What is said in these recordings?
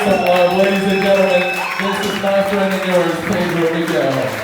some love, ladies and gentlemen. This is my friend and yours, Pedro Miguel.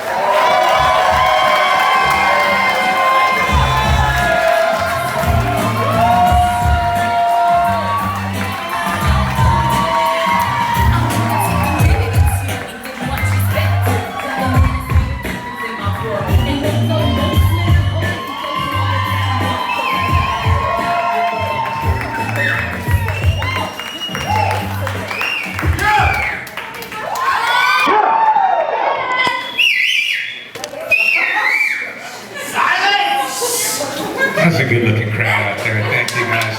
That's a good looking crowd out there. Thank you guys.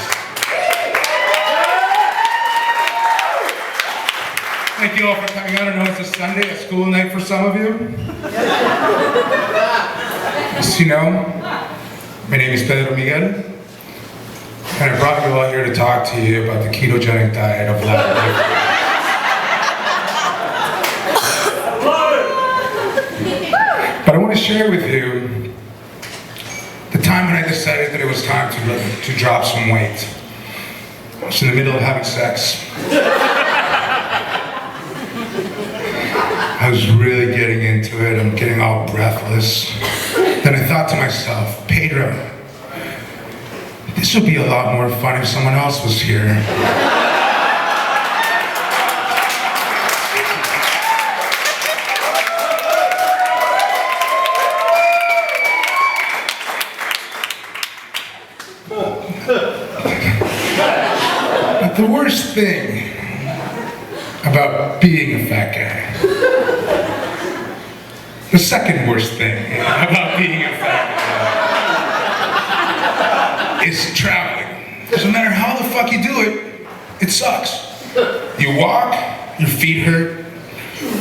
Thank you all for coming out. I know it's a Sunday, a school night for some of you. As you know, my name is Pedro Miguel, and I brought you all here to talk to you about the ketogenic diet of life. But I want to share with you the time when I decided that it was time to drop some weight. I was in the middle of having sex. I was really getting into it. I'm getting all breathless. Then I thought to myself, Pedro, this would be a lot more fun if someone else was here. But the worst thing about being a fat guy, the second worst thing about being a fat guy, is traveling. Doesn't matter how the fuck you do it, it sucks. You walk, your feet hurt,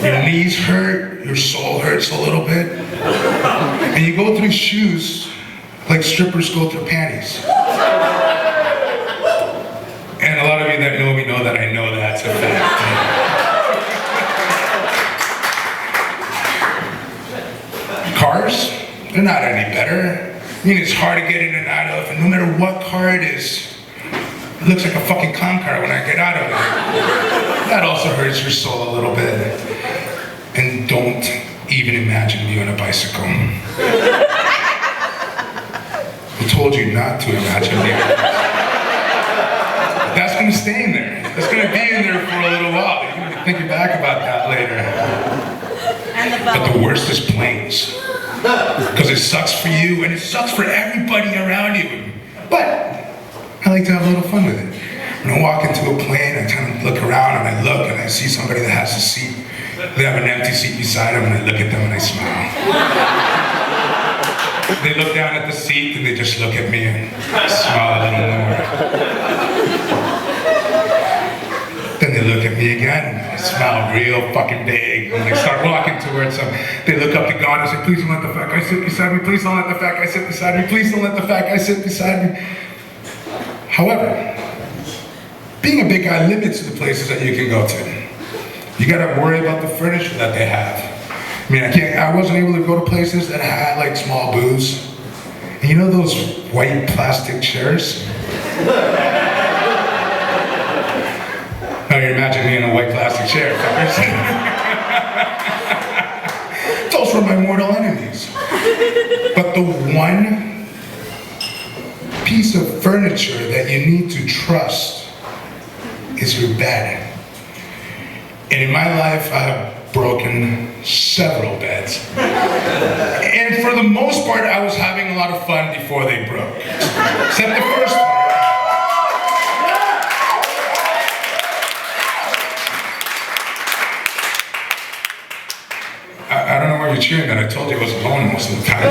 your knees hurt, your soul hurts a little bit, and you go through shoes like strippers go through panties. And a lot of you that know me know that I know that's a fact. Cars, they're not any better. I mean, it's hard to get in and out of, and no matter what car it is, it looks like a fucking clown car when I get out of it. That also hurts your soul a little bit. And don't even imagine me on a bicycle. I told you not to imagine me. That's going to stay in there. That's going to be in there for a little while. You're going to be thinking back about that later. But the worst is planes. Because it sucks for you and it sucks for everybody around you. But I like to have a little fun with it. When I walk into a plane, I kind of look around and I look and I see somebody that has a seat. They have an empty seat beside them and I look at them and I smile. They look down at the seat and they just look at me and smile a little more. Then they look at me again and smile real fucking big. And they start walking towards them. They look up to God and say, please don't let the fat guy sit beside me. Please don't let the fat guy sit beside me. Please don't let the fat guy sit beside me. However, being a big guy limits the places that you can go to. You gotta worry about the furniture that they have. I mean, I wasn't able to go to places that had like small booths. And you know those white plastic chairs? Now you imagine me in a white plastic chair. Those were my mortal enemies. But the one piece of furniture that you need to trust is your bed. And in my life, I have broken several beds. And for the most part, I was having a lot of fun before they broke. Except the first one. I don't know why you're cheering that. I told you I was alone most of the time.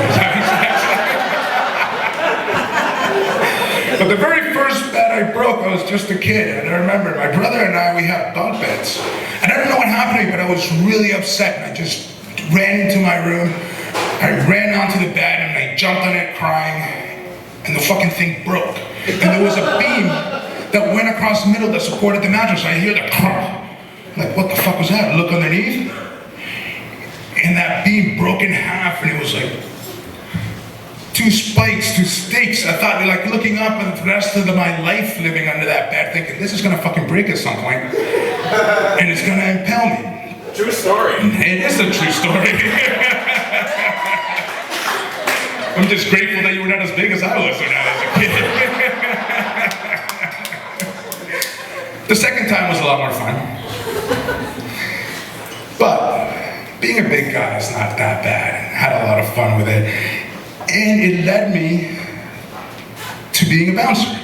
But the very first bed I broke, I was just a kid, and I remember my brother and I, we had bunk beds. And I don't know what happened to me, but I was really upset, and I just ran into my room. I ran onto the bed, and I jumped on it crying, and the fucking thing broke. And there was a beam that went across the middle that supported the mattress. I hear the crump. I'm like, what the fuck was that? I look underneath, and that beam broke in half, and it was like two spikes, two stakes. I thought, like, looking up at the rest of my life living under that bed, thinking, this is gonna fucking break at some point, and it's gonna impale me. True story. It is a true story. I'm just grateful that you were not as big as I was when I was a kid. The second time was a lot more fun. But being a big guy is not that bad. I had a lot of fun with it. And it led me to being a bouncer.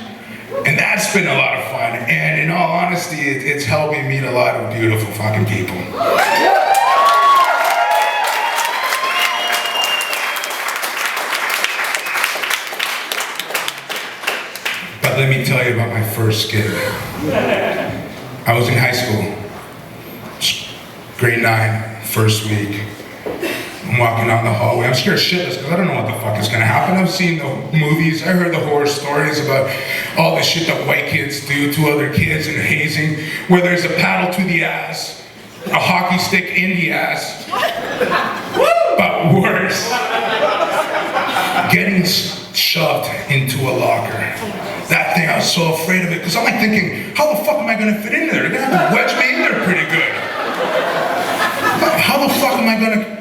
And that's been a lot of fun. And in all honesty, it's helped me meet a lot of beautiful fucking people. But let me tell you about my first gig. I was in high school, grade 9, first week. I'm walking down the hallway. I'm scared shitless because I don't know what the fuck is gonna happen. I've seen the movies, I heard the horror stories about all the shit that white kids do to other kids and hazing, where there's a paddle to the ass, a hockey stick in the ass, but worse, getting shoved into a locker. That thing, I was so afraid of it, because I'm like thinking, how the fuck am I gonna fit in there? They're gonna have to wedge me in there pretty good. How the fuck am I gonna,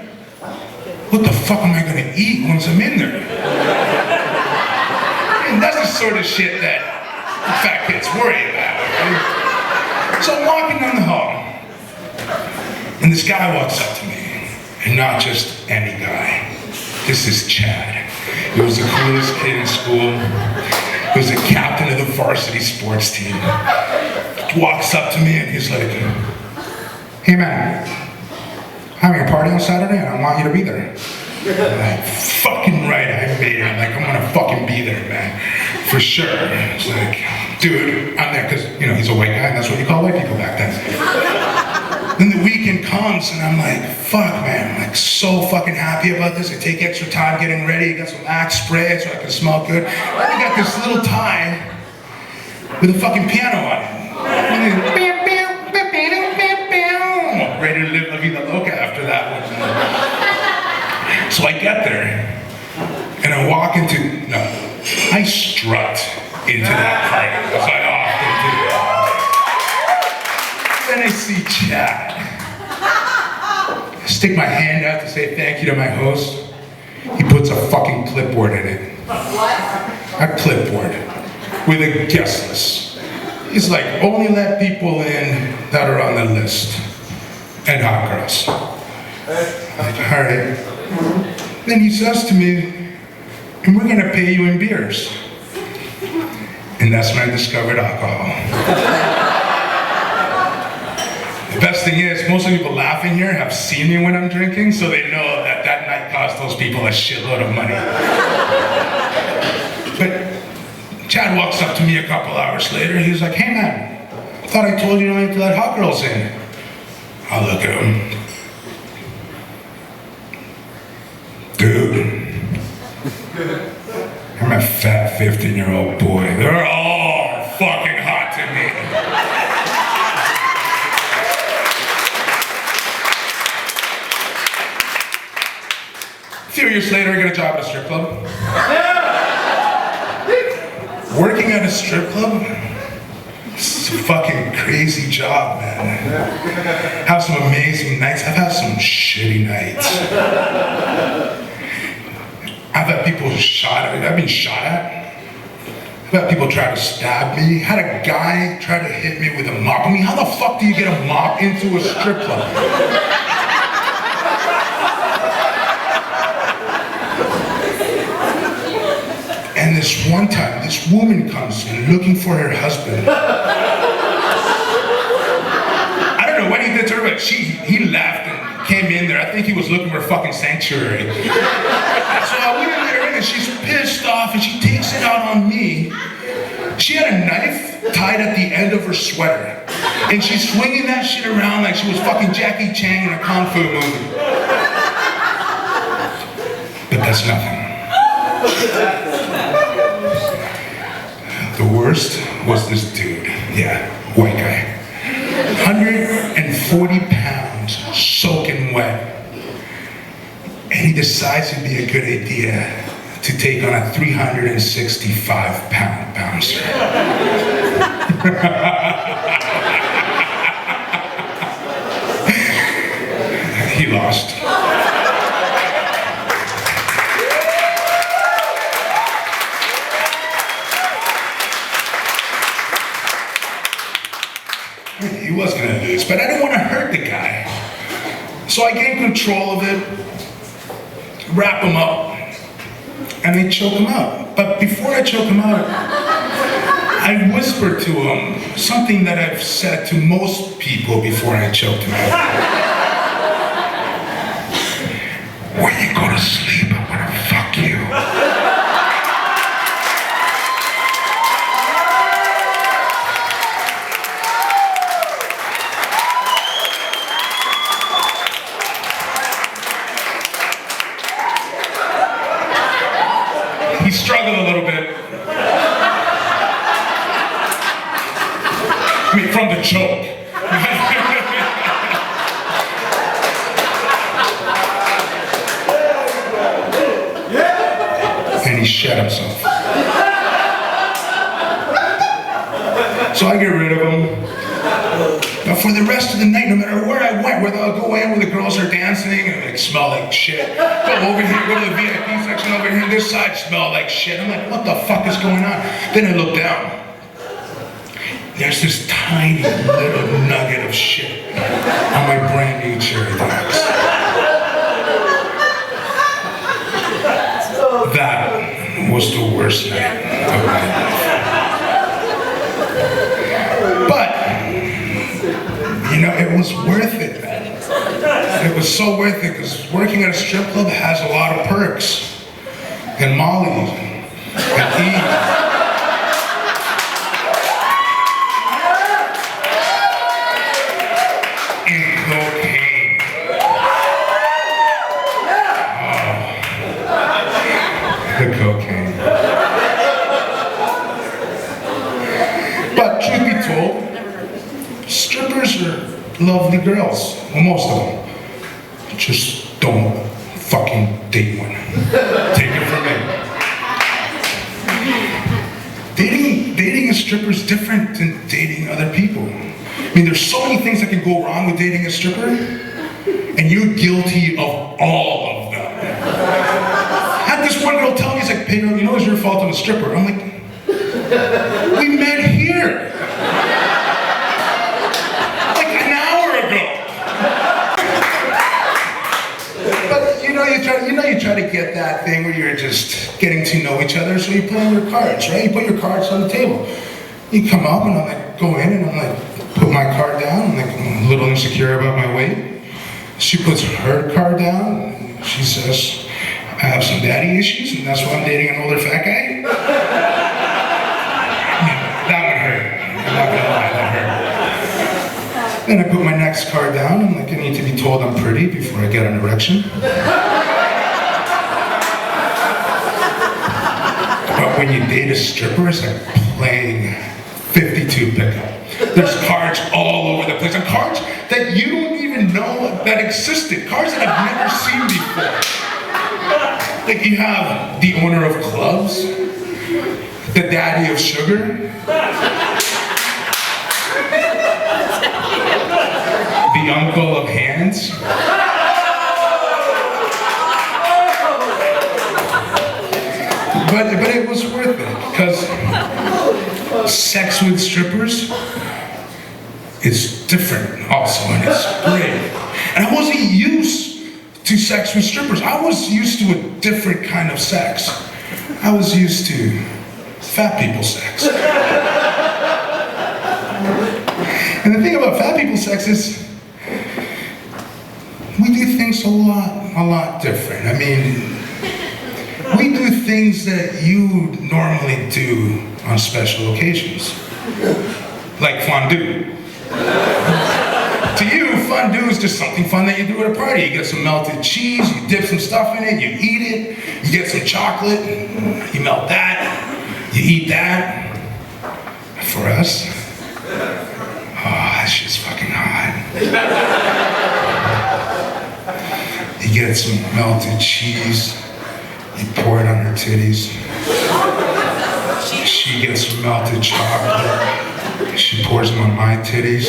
what the fuck am I gonna eat once I'm in there? And that's the sort of shit that fat kids worry about. Right? So I'm walking down the hall, and this guy walks up to me, and not just any guy. This is Chad. He was the coolest kid in school. He was the captain of the varsity sports team. He walks up to me and he's like, hey man, having a party on Saturday and I want you to be there. I'm like, fucking right, I made it. I'm like, I'm gonna fucking be there, man. For sure. It's like, dude, I'm there, because, you know, he's a white guy and that's what you call white people back then. Then the weekend comes and I'm like, fuck man, I'm like so fucking happy about this. I take extra time getting ready, got some Axe spray so I can smell good. I got this little tie with a fucking piano on it. Ready to live La Vida Loca after that one. So I get there and I walk into, no, I strut into that party, as I often do. Then I see Chad. I stick my hand out to say thank you to my host. He puts a fucking clipboard in it. What? A clipboard with a guest list. He's like, only let people in that are on the list. And hot girls. I'm like, all right. Then he says to me, and we're gonna pay you in beers. And that's when I discovered alcohol. The best thing is, most of the people laughing here have seen me when I'm drinking, so they know that that night cost those people a shitload of money. But Chad walks up to me a couple hours later, he was like, hey man, I thought I told you not to let hot girls in. I look at him. Dude, I'm a fat 15-year-old boy. They're all fucking hot to me. A few years later, I got a job at a strip club. Working at a strip club? It's a fucking crazy job, man. Have some amazing nights. I've had some shitty nights. I've had people shot at. I've been shot at. I've had people try to stab me. Had a guy try to hit me with a mop. I mean, how the fuck do you get a mop into a strip club? And this one time, this woman comes in looking for her husband. I don't know what he did to her, but he laughed and came in there. I think he was looking for fucking sanctuary. So I went in there and she's pissed off and she takes it out on me. She had a knife tied at the end of her sweater. And she's swinging that shit around like she was fucking Jackie Chan in a Kung Fu movie. But that's nothing. The worst was this dude. Yeah, white guy. 140 pounds, soaking wet. And he decides it'd be a good idea to take on a 365-pound bouncer. He lost. He was gonna lose, but I didn't want to hurt the guy. So I gained control of it, wrap him up, and they choke him out. But before I choke him out, I whispered to him something that I've said to most people before I choked him out. When you go to sleep, I'm gonna fuck you. He struggled a little bit. I mean, from the choke. And he shat himself. So I get rid of him. But for the rest of the night, no matter where I went, whether I'll go in where the girls are dancing and like smell like shit. Go over here, go to the VIP section over here, this side smell like shit. I'm like, what the fuck is going on? Then I look down. There's this tiny little nugget of shit on my brand new cherry box. That was the worst night of my life. But, you know, it was worth it, man. It was so worth it because working at a strip club has a lot of perks. And Molly, and Eve. And cocaine. Oh, the cocaine. But truth be told, strippers are lovely girls. Well, most of them. Just don't fucking date one. Take it from me. Dating a stripper is different than dating other people. I mean, there's so many things that can go wrong with dating a stripper, and you're guilty of all of them. I had this one girl tell me, it's like, Pedro, you know it's your fault I'm a stripper. I'm like, we met here. Like an hour ago. But you try to get that thing where you're just getting to know each other, so you play on your cards, right? You put your cards on the table. You come up and I'm like, go in and I'm like, put my card down. I'm like, I'm a little insecure about my weight. She puts her card down and she says, I have some daddy issues and that's why I'm dating an older fat guy. That one hurt. I'm not gonna lie, that hurt. Then I put my next card down. I'm like, I need to be told I'm pretty before I get an erection. But when you date a stripper, it's like playing 52 pickup. There's cards all over the place, and cards that you don't even know that existed. Cards that I've never seen before. Like you have the owner of clubs, the daddy of sugar, the uncle of hands. But it was worth it, because sex with strippers is different also, and it's great. And I wasn't used to sex with strippers. I was used to a different kind of sex. I was used to fat people sex. And the thing about fat people sex is we do things a lot different. I mean, we do things that you normally do on special occasions. Like fondue. To you, fondue is just something fun that you do at a party. You get some melted cheese, you dip some stuff in it, you eat it, you get some chocolate, you melt that, you eat that. For us, oh, that shit's fucking hot. You get some melted cheese, You pour it on her titties. She gets some melted chocolate. She pours them on my titties.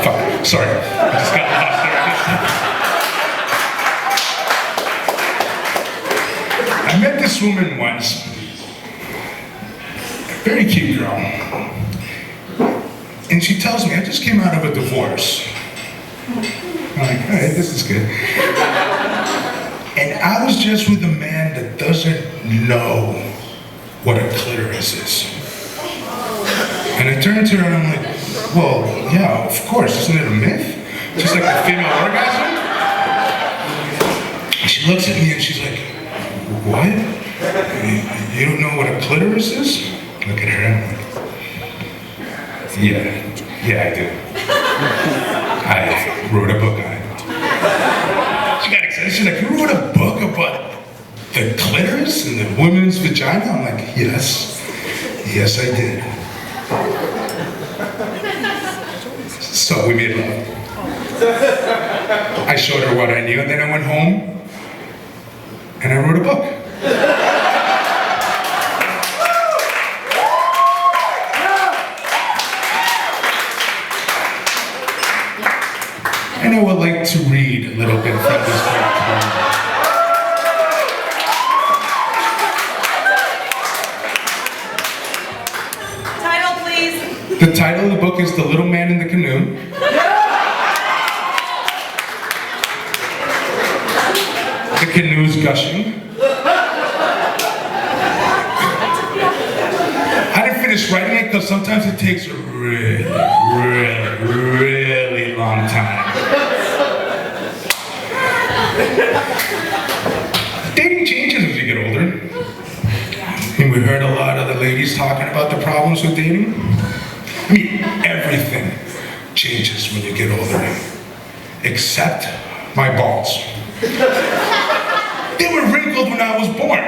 Fuck, sorry, I just got lost there. I met this woman once. Very cute girl. And she tells me, I just came out of a divorce. I'm like, all right, this is good. And I was just with a man that doesn't know what a clitoris is. And I turned to her and I'm like, well, yeah, of course, isn't it a myth? Just like a female orgasm? She looks at me and she's like, what? You don't know what a clitoris is? Look at her and I'm like, yeah, I do. I wrote a book on it. She got excited. She's like, you wrote a book about the clitoris and the woman's vagina? I'm like, yes, I did. So we made love. I showed her what I knew, and then I went home and I wrote a book. And I would like to read a little bit from this book. Title, please. The title of the book is The Little Man in the Canoe. The canoe's gushing. I didn't finish writing it because sometimes it takes a really long time. Dating changes as you get older. And we heard a lot of the ladies talking about the problems with dating. I mean, everything changes when you get older, except my balls. They were wrinkled when I was born.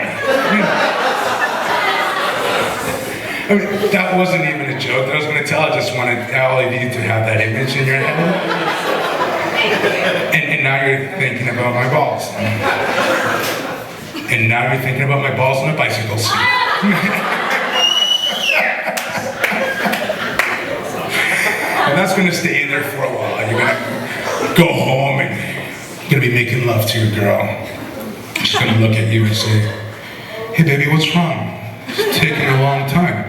I mean, that wasn't even a joke that I was going to tell. I just wanted all of you to have that image in your head. And now you're thinking about my balls. And now you're thinking about my balls on a bicycle seat. And that's going to stay in there for a while. You're going to go home and you're going to be making love to your girl. She's going to look at you and say, hey baby, what's wrong? It's taking a long time.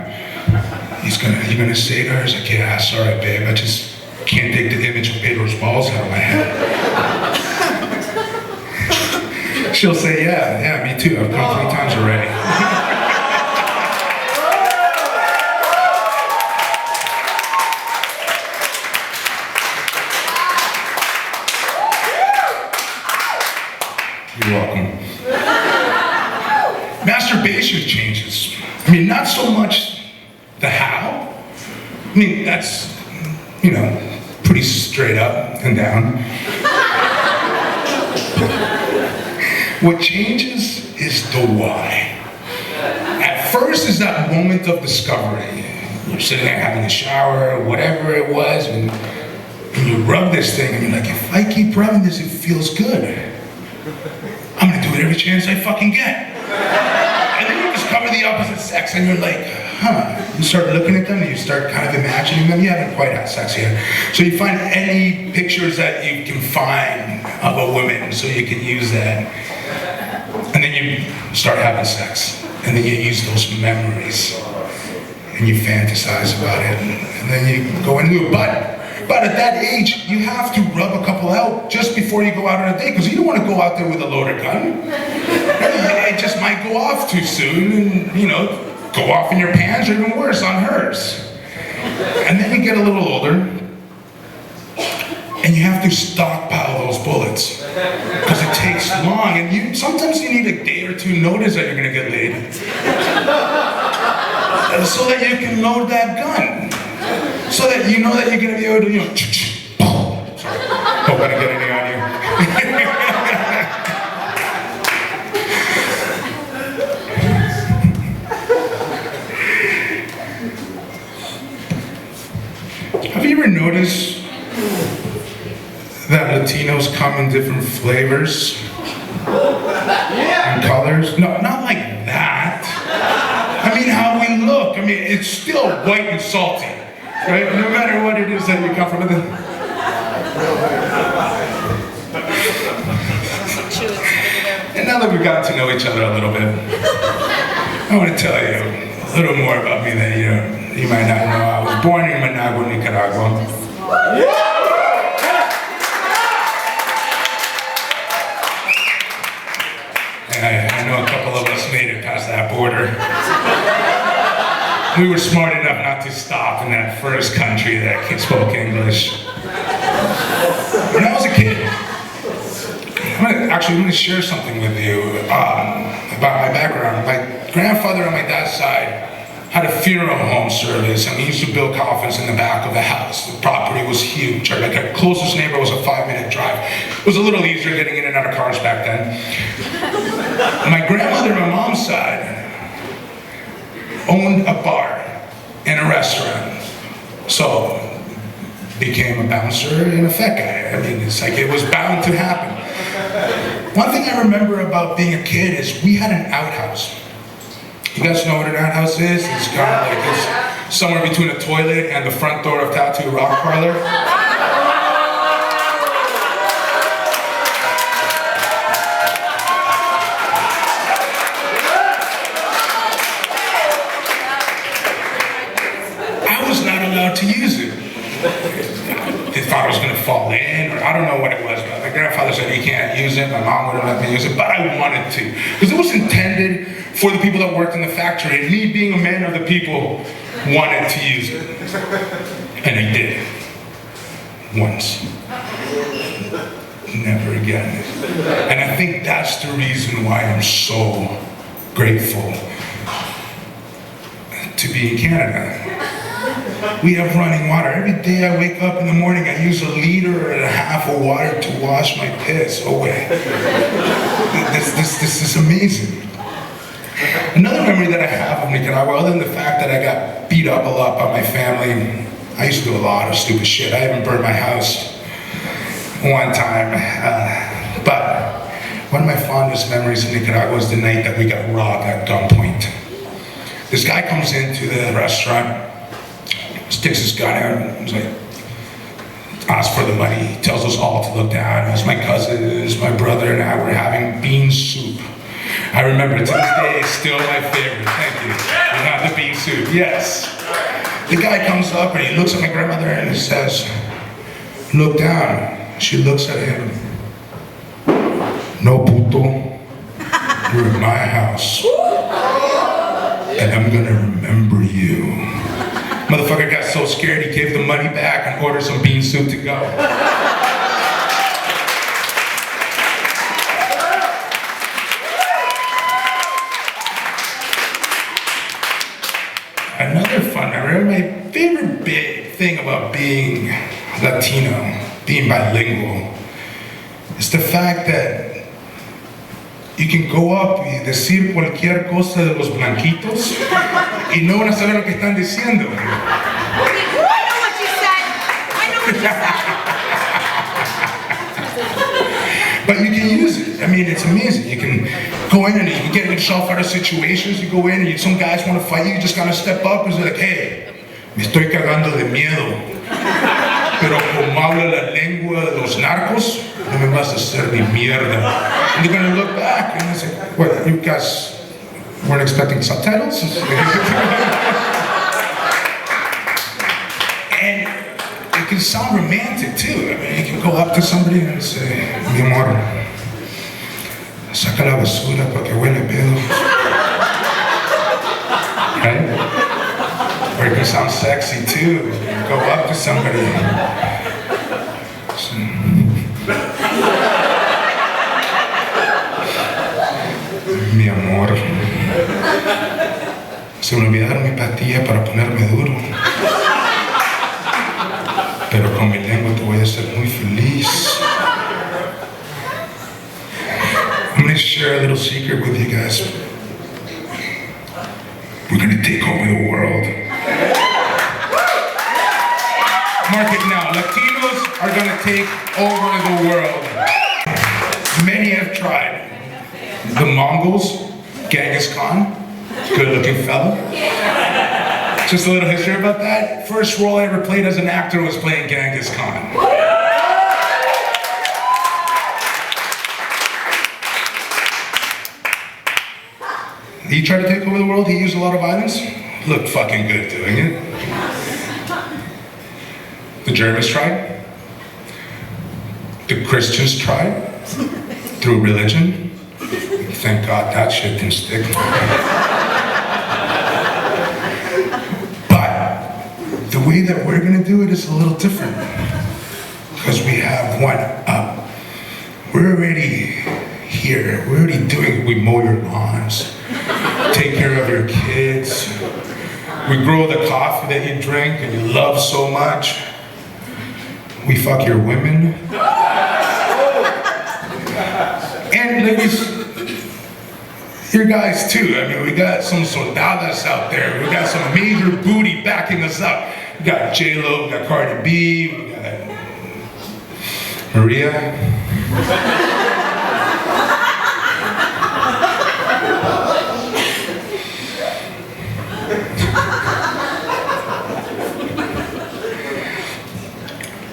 You're gonna say to her, he's like, yeah, sorry babe, I just can't take the image of Pedro's balls out of my head. She'll say, yeah, me too, I've come 3 times already. You're welcome. Masturbation changes. I mean, not so much the how. I mean, that's, pretty straight up and down. What changes is the why. At first is that moment of discovery. You're sitting there having a shower, whatever it was, and you rub this thing, and you're like, if I keep rubbing this, it feels good. I'm gonna do it every chance I fucking get. And then you discover the opposite sex, and you're like, You start looking at them, and you start kind of imagining them. You haven't quite had sex yet. So you find any pictures that you can find of a woman, so you can use that. And then you start having sex, and then you use those memories, and you fantasize about it, and then you go into it. But at that age, you have to rub a couple out just before you go out on a date, because you don't want to go out there with a loaded gun. It just might go off too soon, and go off in your pants, or even worse, on hers. And then you get a little older, and you have to stockpile those bullets, because it takes long, and sometimes you need a day or two notice that you're going to get laid, so that you can load that gun. So that you know that you're going to be able to, sorry, hope I didn't get anything on you. Have you ever noticed come in different flavors and colors. No, not like that. I mean, how we look. I mean, it's still white and salty, right? No matter what it is that you come from. And now that we've gotten to know each other a little bit, I want to tell you a little more about me that you might not know. I was born in Managua, Nicaragua. And I know a couple of us made it past that border. We were smart enough not to stop in that first country that spoke English. When I was a kid, I'm going to share something with you about my background. My grandfather on my dad's side had a funeral home service, and we used to build coffins in the back of the house. The property was huge. Our closest neighbor was a 5-minute drive. It was a little easier getting in and out of cars back then. My grandmother on my mom's side owned a bar and a restaurant. So became a bouncer and a fat guy. I mean, it's like it was bound to happen. One thing I remember about being a kid is we had an outhouse. You guys know what an outhouse is? It's kind of like it's somewhere between a toilet and the front door of Tattoo Rock Parlor. I was not allowed to use it. They thought I was going to fall in, or I don't know what it was, but my grandfather said he can't use it, my mom wouldn't let me use it, but I wanted to. Because it was intended for the people that worked in the factory, and me being a man of the people wanted to use it. And I did. Once. Never again. And I think that's the reason why I'm so grateful to be in Canada. We have running water. Every day I wake up in the morning, I use 1.5 liters of water to wash my piss away. This is amazing. Another memory that I have of Nicaragua, other than the fact that I got beat up a lot by my family, I used to do a lot of stupid shit. I even burned my house one time. But one of my fondest memories in Nicaragua was the night that we got robbed at gunpoint. This guy comes into the restaurant, sticks his gun out, and was like, asks for the money. He tells us all to look down. It was my cousins, my brother, and I were having bean soup. I remember to this day, it's still my favorite. Thank you. We have the bean soup, yes. The guy comes up and he looks at my grandmother and he says, look down. She looks at him. No puto, you're in my house. And I'm gonna remember you. Motherfucker got so scared he gave the money back and ordered some bean soup to go. Another fun memory, my favorite big thing about being Latino, being bilingual, is the fact that you can go up y decir cualquier cosa de los blanquitos y no van a saber lo que están diciendo. I know what you said. I know what you said. But you can use it. I mean, it's amazing. You can go in and you can get yourself out of situations. You go in and some guys want to fight you. You just gotta step up and say like, hey, me estoy cagando de miedo. Pero como habla la lengua de los narcos, no me vas a hacer ni mierda. And they're gonna look back and they say, what, you guys weren't expecting subtitles? And it can sound romantic too. I mean, you can go up to somebody and say, mi amor, saca la basura para que huele pedo. Right? Or it can sound sexy too. You can go up to somebody. Mi amor, se me olvidaron mi pastilla para ponerme duro. Pero con mi lengua te voy a hacer muy feliz. I'm going to share a little secret with you guys. We're going to take over the world. Mark it now. Latinos are going to take over the world. tried. The Mongols, Genghis Khan, good-looking fella. Just a little history about that. First role I ever played as an actor was playing Genghis Khan. He tried to take over the world, he used a lot of violence. Looked fucking good doing it. The Germans tried. The Christians tried. Through religion. Thank God that shit didn't stick. But the way that we're gonna do it is a little different. Because we have one up. We're already here. We're already doing it. We mow your lawns. Take care of your kids. We grow the coffee that you drink and you love so much. We fuck your women. And ladies, your guys too. I mean, we got some soldadas out there. We got some major booty backing us up. We got J-Lo, we got Cardi B, we got Maria.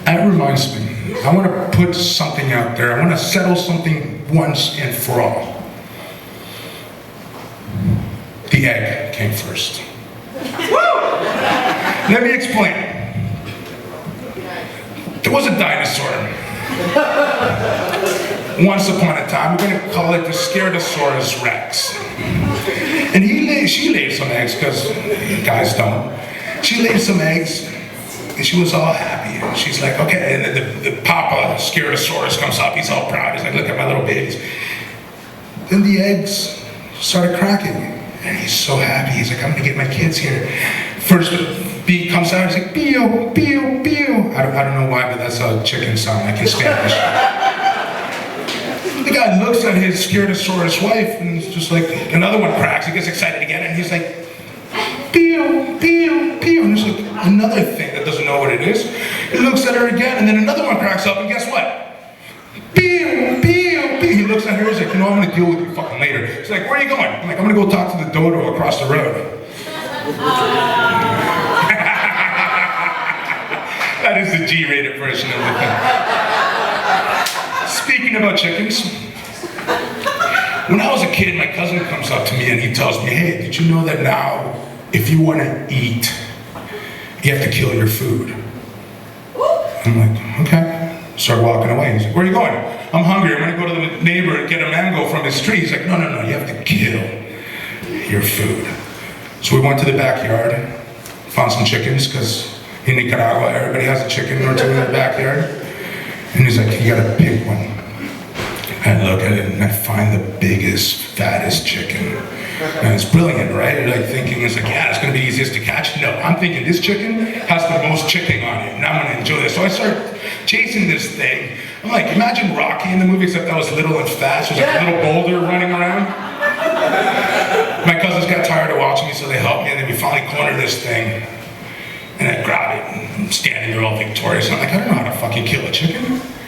That reminds me, I want to put something out there. I want to settle something once and for all. The egg came first. Let me explain. There was a dinosaur. Once upon a time, we're going to call it the Scardosaurus Rex. And she laid some eggs, because guys don't. She laid some eggs, and she was all happy. And she's like, okay, and the Papa Scardosaurus comes up, he's all proud. He's like, look at my little babies. Then the eggs started cracking, and he's so happy. He's like, I'm gonna get my kids here. First bee comes out, he's like, pio, pio, pio. I don't know why, but that's how chickens sound like in Spanish. The guy looks at his Scardosaurus wife, and he's just like, another one cracks. He gets excited again, and he's like, pew, pew, pew. And there's like another thing that doesn't know what it is. He looks at her again, and then another one cracks up, and guess what? Pew, pew, pew. He looks at her, he's like, you know, I'm gonna deal with you fucking later. He's like, where are you going? I'm like, I'm gonna go talk to the dodo across the road. That is the G-rated version of the thing. Speaking about chickens, when I was a kid, my cousin comes up to me and he tells me, hey, did you know that now, if you want to eat, you have to kill your food? I'm like, okay. Start walking away. He's like, where are you going? I'm hungry. I'm going to go to the neighbor and get a mango from his tree. He's like, no, no, no, you have to kill your food. So we went to the backyard, found some chickens, because in Nicaragua, everybody has a chicken or two in the backyard. And he's like, you got to pick one. I look at it and I find the biggest, fattest chicken. And it's brilliant, right? You're like thinking, it's like, yeah, it's gonna be easiest to catch. No, I'm thinking this chicken has the most chicken on it, and I'm gonna enjoy this. So I start chasing this thing. I'm like, imagine Rocky in the movie, except I was little and fast. There's like a little boulder running around. My cousins got tired of watching me, so they helped me, and then we finally cornered this thing. And I grab it, and I'm standing there all victorious. And I'm like, I don't know how to fucking kill a chicken.